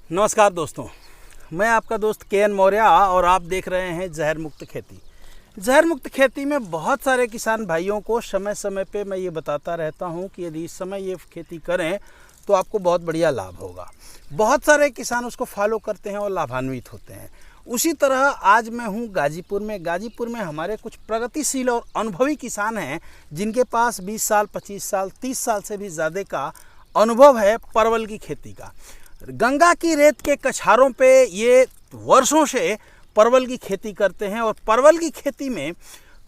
नमस्कार दोस्तों, मैं आपका दोस्त के.एन. मौर्य और आप देख रहे हैं जहर मुक्त खेती। जहर मुक्त खेती में बहुत सारे किसान भाइयों को समय समय पे मैं ये बताता रहता हूँ कि यदि इस समय ये खेती करें तो आपको बहुत बढ़िया लाभ होगा। बहुत सारे किसान उसको फॉलो करते हैं और लाभान्वित होते हैं। उसी तरह आज मैं हूँ गाजीपुर में हमारे कुछ प्रगतिशील और अनुभवी किसान हैं जिनके पास 20 साल, 25 साल, 30 साल से भी ज़्यादा का अनुभव है परवल की खेती का। गंगा की रेत के कछारों पे ये वर्षों से परवल की खेती करते हैं और परवल की खेती में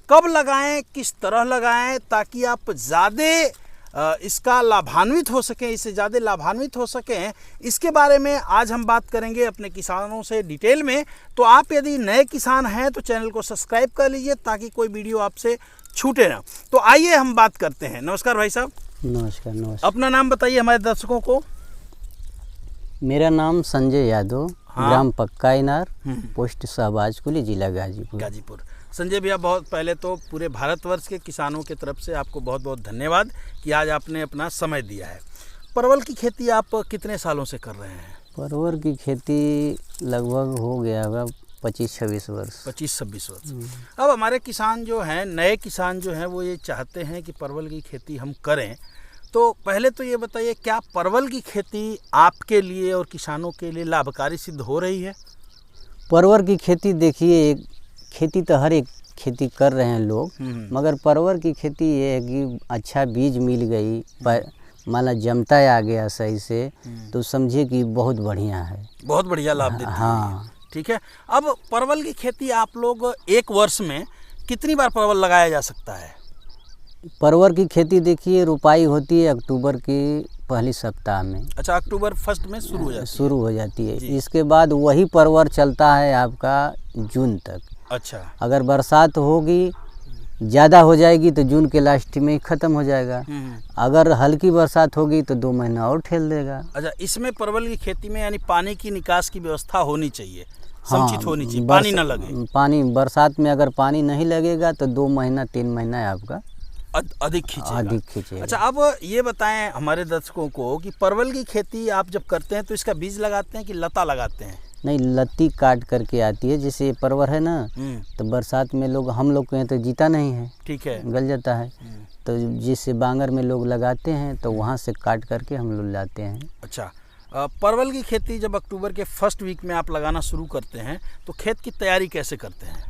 कब लगाएं, किस तरह लगाएं ताकि आप ज़्यादा इसका लाभान्वित हो सकें, इससे ज़्यादा लाभान्वित हो सकें, इसके बारे में आज हम बात करेंगे अपने किसानों से डिटेल में। तो आप यदि नए किसान हैं तो चैनल को सब्सक्राइब कर लीजिए ताकि कोई वीडियो आपसे छूटे ना। तो आइए हम बात करते हैं। नमस्कार भाई साहब। नमस्कार। अपना नाम बताइए हमारे दर्शकों को। मेरा नाम संजय यादव, ग्राम पक्का इनार, पोस्ट शहबाजकुली, जिला गाजीपुर। संजय भैया, बहुत पहले तो पूरे भारतवर्ष के किसानों की तरफ से आपको बहुत बहुत धन्यवाद कि आज आपने अपना समय दिया है। परवल की खेती आप कितने सालों से कर रहे हैं? परवल की खेती लगभग हो गया होगा 25-26 वर्ष। 25-26 वर्ष। अब हमारे किसान जो हैं, नए किसान जो हैं, वो ये चाहते हैं कि परवल की खेती हम करें। तो पहले तो ये बताइए, क्या परवल की खेती आपके लिए और किसानों के लिए लाभकारी सिद्ध हो रही है? परवल की खेती देखिए, खेती तो हर एक खेती कर रहे हैं लोग, मगर परवल की खेती ये है कि अच्छा बीज मिल गई, माला जमता आ गया सही से, तो समझिए कि बहुत बढ़िया है, बहुत बढ़िया लाभ देती है। हाँ, ठीक है। अब परवल की खेती आप लोग एक वर्ष में कितनी बार परवल लगाया जा सकता है? परवल की खेती देखिए रुपाई होती है अक्टूबर की पहली सप्ताह में। अच्छा, अक्टूबर फर्स्ट में शुरू हो जाती है। इसके बाद वही परवल चलता है आपका जून तक। अच्छा, अगर बरसात होगी, ज़्यादा हो जाएगी तो जून के लास्ट में ख़त्म हो जाएगा। अगर हल्की बरसात होगी तो 2 महीना और ठेल देगा। अच्छा, इसमें परवल की खेती में यानी पानी की निकास की व्यवस्था होनी चाहिए, समुचित होनी चाहिए, पानी न लगे। पानी बरसात में अगर पानी नहीं लगेगा तो 2 महीना 3 महीना आपका अधिक खींचेगा। अच्छा, अब ये बताएं हमारे दर्शकों को कि परवल की खेती आप जब करते हैं तो इसका बीज लगाते हैं कि लता लगाते हैं? नहीं, लत्ती काट करके आती है। जैसे परवल है ना, तो बरसात में हम लोग के यहाँ तो जीता नहीं है, ठीक है, गल जाता है। तो जिससे बांगर में लोग लगाते हैं तो वहाँ से काट करके हम लोग लाते हैं। अच्छा, परवल की खेती जब अक्टूबर के फर्स्ट वीक में आप लगाना शुरू करते हैं तो खेत की तैयारी कैसे करते हैं?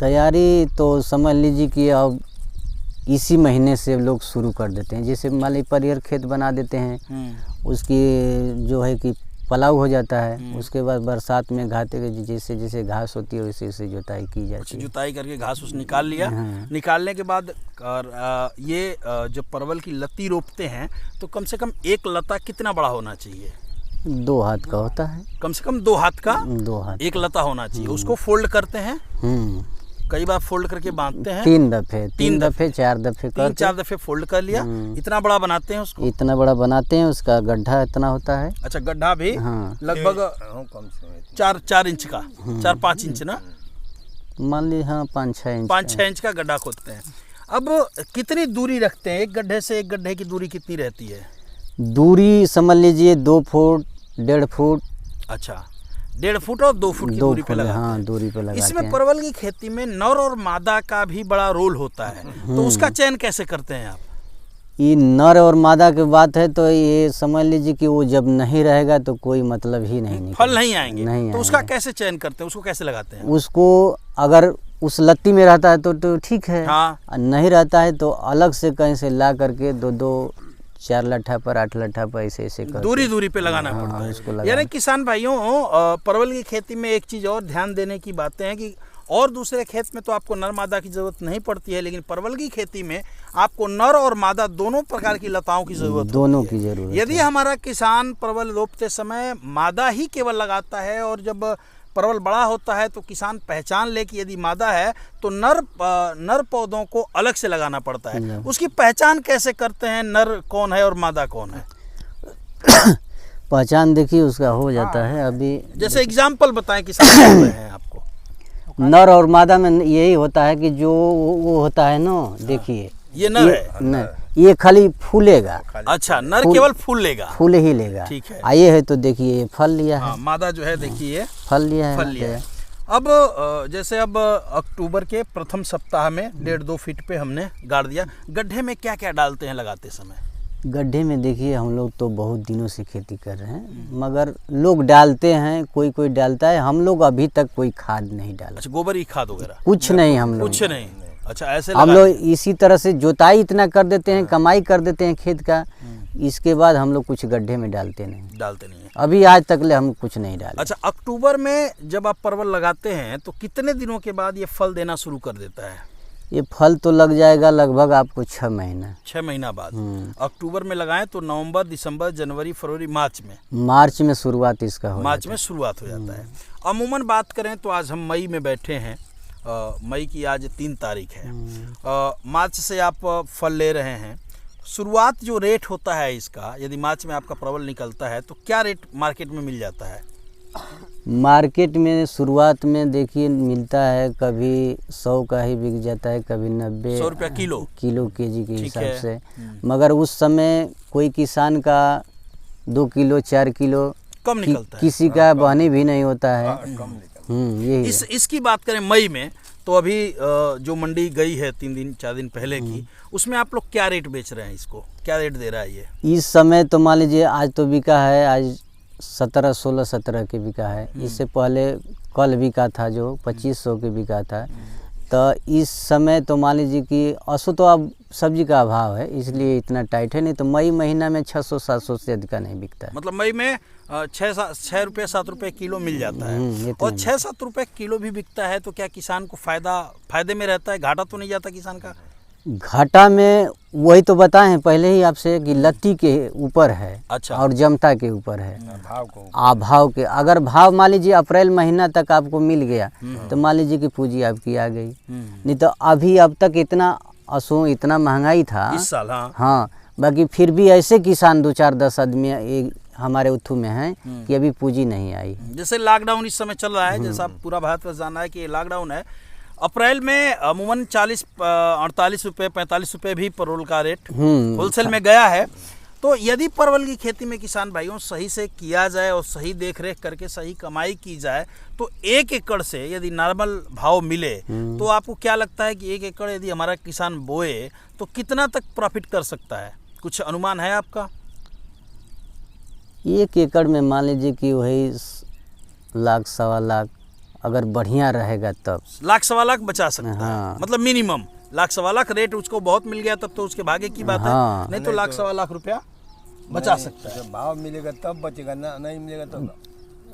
तैयारी तो समझ लीजिए कि अब इसी महीने से लोग शुरू कर देते हैं। जैसे मान लीजिए परियर खेत बना देते हैं, उसकी जो है कि पलाव हो जाता है। उसके बाद बरसात में घाते के जैसे जैसे घास होती है वैसे वैसे जुताई की जाती है। जुताई करके घास उस निकाल लिया। निकालने के बाद ये जब परवल की लत्ती रोपते हैं तो कम से कम एक लता कितना बड़ा होना चाहिए? 2 हाथ का होता है। कम से कम 2 हाथ का 2 हाथ एक लता होना चाहिए। उसको फोल्ड करते हैं, कई बार फोल्ड करके बांधते हैं। 3 दफे 4 दफे 3-4 दफे फोल्ड कर लिया। इतना बड़ा बनाते हैं उसको? इतना बड़ा बनाते हैं। उसका गड्ढा इतना होता है। अच्छा, गड्ढा भी लगभग 4 इंच का, 4-5 इंच ना, मान ली, हाँ, 5-6 इंच का गड्ढा खोदते हैं। अब कितनी दूरी रखते हैं? एक गड्ढे से एक गड्ढे की दूरी कितनी रहती है? दूरी समझ लीजिए 2 फुट 1.5 फुट। अच्छा, 1.5 फुट और 2 फुट की दूरी पे लगाते हैं। हाँ, दूरी पे लगाते हैं। इसमें परवल की खेती में नर और मादा का भी बड़ा रोल होता है, तो उसका चयन कैसे करते हैं आप? ये नर और मादा की बात है तो ये समझ लीजिए कि वो जब नहीं रहेगा तो कोई मतलब ही नहीं, फल नहीं आएंगे। तो उसका कैसे चयन करते हैं, उसको कैसे लगाते हैं? उसको अगर उस लत्ती में रहता है तो ठीक है। हाँ। नहीं रहता है तो अलग से कहीं से ला करके 2-2 4 लट्ठा पर 8 लट्ठा पर ऐसे दूरी पे लगाना पड़ता है इसको। यानी किसान भाइयों, परवल की खेती में एक चीज़ और ध्यान देने की बातें हैं कि और दूसरे खेत में तो आपको नर मादा की ज़रूरत नहीं पड़ती है, लेकिन परवल की खेती में आपको नर और मादा दोनों प्रकार की लताओं की ज़रूरत की ज़रूरत। यदि हमारा किसान परवल रोपते समय मादा ही केवल लगाता है और जब परवल बड़ा होता है तो किसान पहचान ले कि यदि मादा है तो नर पौधों को अलग से लगाना पड़ता है। उसकी पहचान कैसे करते हैं, नर कौन है और मादा कौन है? पहचान देखिए उसका हो जाता है। अभी जैसे एग्जाम्पल बताएं, किसान बोल रहे हैं आपको। नर और मादा में यही होता है कि जो वो होता है ना, देखिए ये नर है, ये खाली फूलेगा, अच्छा, नर केवल फूल लेगा, फूल ही लेगा। ठीक है। आइए है तो देखिए ये फल लिया है, मादा जो है देखिए फल लिया है, फल लिया है। अब जैसे अब अक्टूबर के प्रथम सप्ताह में 1.5-2 फीट पे हमने गाड़ दिया। गड्ढे में क्या क्या डालते हैं लगाते समय? गड्ढे में देखिए हम लोग तो बहुत दिनों से खेती कर रहे हैं, मगर लोग डालते हैं, कोई कोई डालता है, हम लोग अभी तक कोई खाद नहीं डाला। अच्छा, गोबर की खाद वगैरह कुछ नहीं, हम लोग कुछ नहीं। अच्छा, ऐसे हम लोग इसी तरह से जोताई इतना कर देते हैं, कमाई कर देते हैं खेत का, इसके बाद हम लोग कुछ गड्ढे में डालते नहीं है। अभी आज तक ले हम कुछ नहीं डाले। अच्छा, अक्टूबर में जब आप परवल लगाते हैं तो कितने दिनों के बाद ये फल देना शुरू कर देता है? ये फल तो लग जाएगा लगभग आपको 6 महीना। 6 महीना बाद। अक्टूबर में लगाएं तो नवंबर, दिसंबर, जनवरी, फरवरी, मार्च में शुरुआत इसका हो मार्च में शुरुआत हो जाता है। अमूमन बात करें तो आज हम मई में बैठे हैं, मई की आज 3 तारीख है। मार्च से आप फल ले रहे हैं। शुरुआत जो रेट होता है इसका, यदि मार्च में आपका परवल निकलता है तो क्या रेट मार्केट में मिल जाता है? मार्केट में शुरुआत में देखिए मिलता है, कभी 100 का ही बिक जाता है, कभी 90 रुपया किलो केजी के हिसाब से। मगर उस समय कोई किसान का 2 किलो 4 किलो कम निकलता है, किसी का बहनी भी नहीं होता है। यही इसकी बात करें मई में तो अभी जो मंडी गई है 3-4 दिन पहले की, उसमें आप लोग क्या रेट बेच रहे हैं इसको? क्या रेट दे रहा है ये इस समय? तो मान लीजिए आज तो बिका है, आज 16 के बिका है। इससे पहले कल बिका था जो 2500 के बिका था। तो इस समय तो मान लीजिए कि असो तो अब सब्जी का अभाव है, इसलिए इतना टाइट है। नहीं तो मई महीना में 600-700 से अधिक नहीं बिकता है। मतलब मई में 6-7 रुपये किलो मिल जाता है। और 6-7 रुपये किलो भी बिकता है तो क्या किसान को फायदे में रहता है? घाटा तो नहीं जाता किसान का? घाटा में वही तो बताए हैं पहले ही आपसे कि लत्ती के ऊपर है। अच्छा। और जमता के ऊपर है, भाव के। अगर भाव मान लीजिए अप्रैल महीना तक आपको मिल गया तो मान लीजिए कि पूंजी आपकी आ गई। नहीं तो अभी अब तक इतना महंगाई था इस साल। हाँ, बाकी फिर भी ऐसे किसान 2-4-10 आदमी हमारे उथू में हैं कि अभी पूंजी नहीं आई। जैसे लॉकडाउन इस समय चल रहा है, जैसा पूरा भारत में जाना है कि लॉकडाउन है। अप्रैल में अमूमन 40-48 रुपये 45 रुपये भी परवल का रेट होलसेल में गया है। तो यदि परवल की खेती में किसान भाइयों सही से किया जाए और सही देख रेख करके सही कमाई की जाए तो 1 एकड़ से यदि नॉर्मल भाव मिले तो आपको क्या लगता है कि 1 एकड़ यदि हमारा किसान बोए तो कितना तक प्रॉफिट कर सकता है? कुछ अनुमान है आपका? 1 एकड़ में मान लीजिए कि वही 1,00,000-1,25,000 अगर बढ़िया रहेगा तब 1,00,000-1,25,000 बचा सकता है। हाँ। मतलब मिनिमम 1,00,000-1,25,000 रेट उसको बहुत मिल गया तब तो उसके भाग्य की बात हाँ। है। नहीं तो 1,00,000-1,25,000 रुपया बचा सकता है। भाव मिलेगा तब बचेगा, ना नहीं मिलेगा तब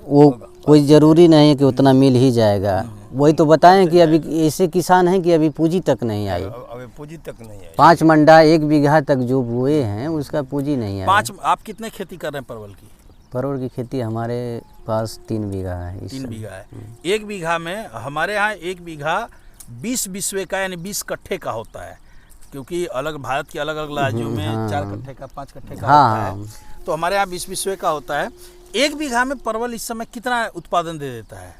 वो कोई ज़रूरी नहीं है कि उतना मिल ही जाएगा। वही तो बताएं कि अभी ऐसे किसान हैं कि अभी पूंजी तक नहीं आई। अभी पूंजी तक नहीं आई। 5 मंडा 1 बीघा तक जो बोए हैं उसका पूंजी नहीं आई। आप कितने खेती कर रहे हैं परवल की? परवल की खेती हमारे पास 3 बीघा है। 3 बीघा है। 1 बीघा में हमारे यहाँ 1 बीघा 20 बिस्वे का यानी 20 कट्ठे का होता है, क्योंकि अलग भारत के अलग अलग राज्यों में 4 कट्ठे का 5 कट्ठे का होता है। तो हमारे यहाँ 20 बिस्वे का होता है। 1 बीघा में परवल इस समय कितना उत्पादन दे देता है?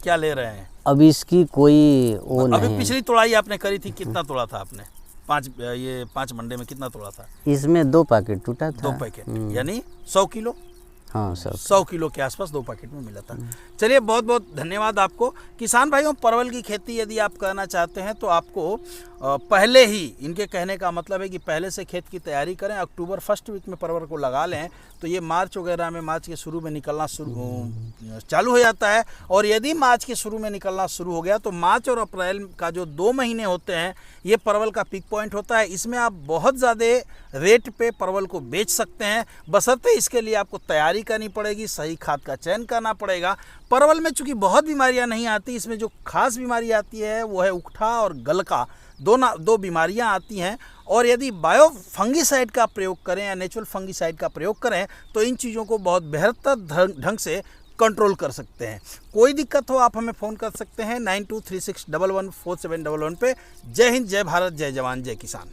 क्या ले रहे हैं? अब इसकी कोई वो नहीं। अभी पिछली तोड़ाई आपने करी थी, कितना तोड़ा था आपने? 5 मंडे में कितना तोड़ा था? इसमें 2 पैकेट टूटा था। 2 पैकेट यानी 100 किलो। हाँ, 100 किलो के आसपास 2 पैकेट में मिला था। चलिए, बहुत बहुत धन्यवाद आपको। किसान भाइयों, परवल की खेती यदि आप करना चाहते हैं तो आपको पहले ही, इनके कहने का मतलब है कि पहले से खेत की तैयारी करें। अक्टूबर फर्स्ट वीक में परवल को लगा लें तो ये मार्च वगैरह में, मार्च के शुरू में निकलना चालू हो जाता है। और यदि मार्च के शुरू में निकलना शुरू हो गया तो मार्च और अप्रैल का जो 2 महीने होते हैं ये परवल का पीक पॉइंट होता है। इसमें आप बहुत ज़्यादा रेट पे परवल को बेच सकते हैं, बशर्ते इसके लिए आपको तैयारी करनी पड़ेगी, सही खाद का चयन करना पड़ेगा। परवल में चूंकि बहुत बीमारियां नहीं आती, इसमें जो खास बीमारी आती है वो है उकठा और गलका। दो बीमारियां आती हैं। और यदि बायो फंगीसाइड का प्रयोग करें या नेचुरल फंगीसाइड का प्रयोग करें तो इन चीज़ों को बहुत बेहतर ढंग से कंट्रोल कर सकते हैं। कोई दिक्कत हो आप हमें फ़ोन कर सकते हैं 9236114711 पे। जय हिंद, जय भारत, जय जवान, जय किसान।